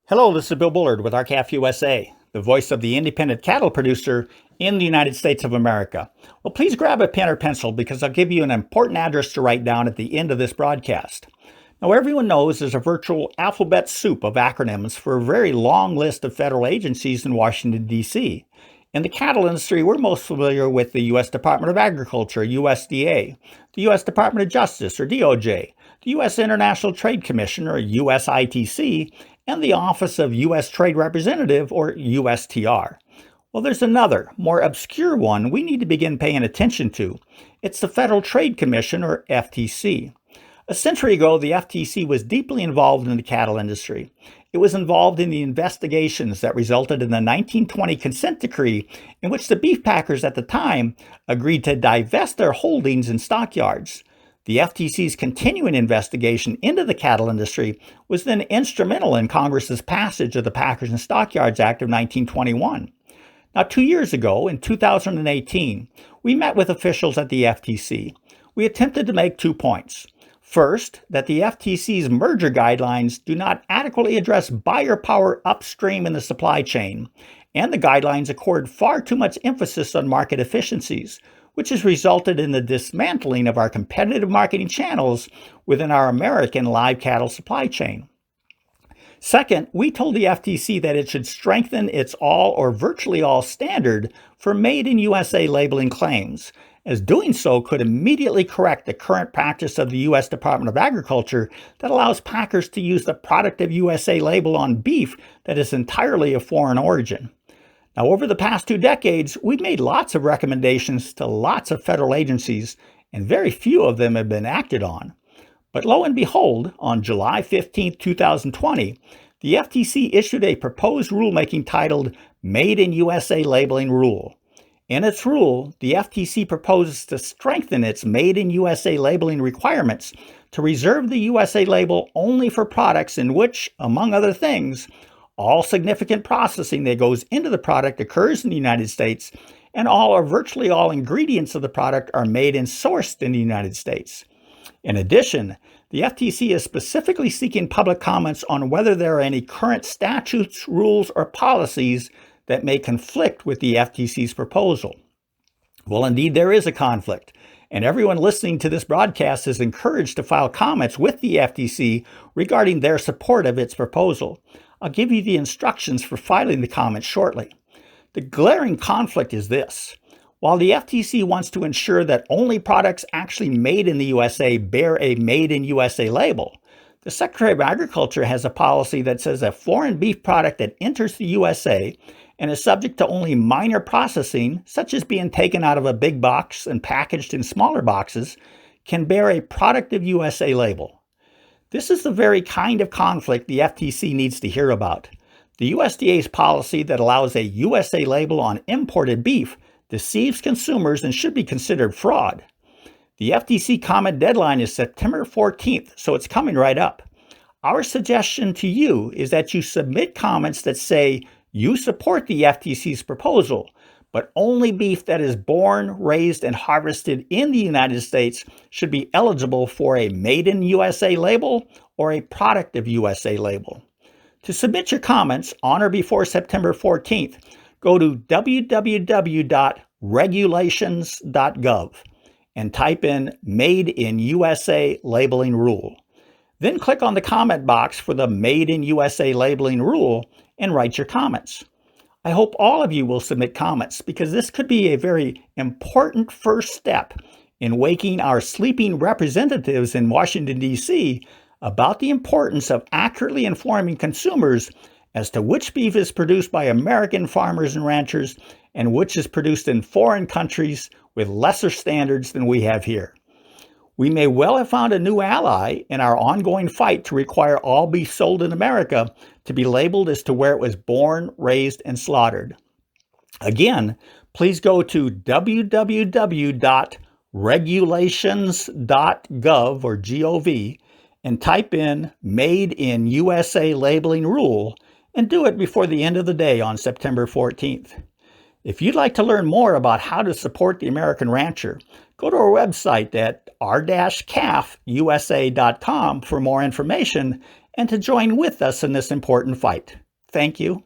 Hello, this is Bill Bullard with RCAF USA, the voice of the independent cattle producer in the United States of America. Well, please grab a pen or pencil because I'll give you an important address to write down at the end of this broadcast. Now, everyone knows there's a virtual alphabet soup of acronyms for a very long list of federal agencies in Washington, D.C. In the cattle industry, we're most familiar with the U.S. Department of Agriculture, USDA, the U.S. Department of Justice, or DOJ, the U.S. International Trade Commission, or USITC, and the Office of U.S. Trade Representative, or USTR. Well, there's another, more obscure one we need to begin paying attention to. It's the Federal Trade Commission, or FTC. A century ago, the FTC was deeply involved in the cattle industry. It was involved in the investigations that resulted in the 1920 consent decree, in which the beef packers at the time agreed to divest their holdings in stockyards. The FTC's continuing investigation into the cattle industry was then instrumental in Congress's passage of the Packers and Stockyards Act of 1921. Now, 2 years ago, in 2018, we met with officials at the FTC. We attempted to make 2 points. First, that the FTC's merger guidelines do not adequately address buyer power upstream in the supply chain, and the guidelines accord far too much emphasis on market efficiencies, which has resulted in the dismantling of our competitive marketing channels within our American live cattle supply chain. Second, we told the FTC that it should strengthen its all or virtually all standard for Made in USA labeling claims, as doing so could immediately correct the current practice of the U.S. Department of Agriculture that allows packers to use the Product of USA label on beef that is entirely of foreign origin. Now, over the past 2 decades, we've made lots of recommendations to lots of federal agencies, and very few of them have been acted on. But lo and behold, on July 15, 2020, the FTC issued a proposed rulemaking titled Made in USA Labeling Rule. In its rule, the FTC proposes to strengthen its Made in USA labeling requirements to reserve the USA label only for products in which, among other things, all significant processing that goes into the product occurs in the United States, and all or virtually all ingredients of the product are made and sourced in the United States. In addition, the FTC is specifically seeking public comments on whether there are any current statutes, rules, or policies that may conflict with the FTC's proposal. Well, indeed, there is a conflict, and everyone listening to this broadcast is encouraged to file comments with the FTC regarding their support of its proposal. I'll give you the instructions for filing the comments shortly. The glaring conflict is this. While the FTC wants to ensure that only products actually made in the USA bear a Made in USA label, the Secretary of Agriculture has a policy that says a foreign beef product that enters the USA and is subject to only minor processing, such as being taken out of a big box and packaged in smaller boxes, can bear a Product of USA label. This is the very kind of conflict the FTC needs to hear about. The USDA's policy that allows a USA label on imported beef deceives consumers and should be considered fraud. The FTC comment deadline is September 14th, so it's coming right up. Our suggestion to you is that you submit comments that say you support the FTC's proposal, but only beef that is born, raised, and harvested in the United States should be eligible for a Made in USA label or a Product of USA label. To submit your comments on or before September 14th, go to www.regulations.gov and type in Made in USA labeling rule. Then click on the comment box for the Made in USA labeling rule and write your comments. I hope all of you will submit comments because this could be a very important first step in waking our sleeping representatives in Washington, D.C. about the importance of accurately informing consumers as to which beef is produced by American farmers and ranchers and which is produced in foreign countries with lesser standards than we have here. We may well have found a new ally in our ongoing fight to require all beef sold in America to be labeled as to where it was born, raised, and slaughtered. Again, please go to www.regulations.gov or G-O-V and type in Made in USA labeling rule and do it before the end of the day on September 14th. If you'd like to learn more about how to support the American rancher, go to our website at r-cafusa.com for more information and to join with us in this important fight. Thank you.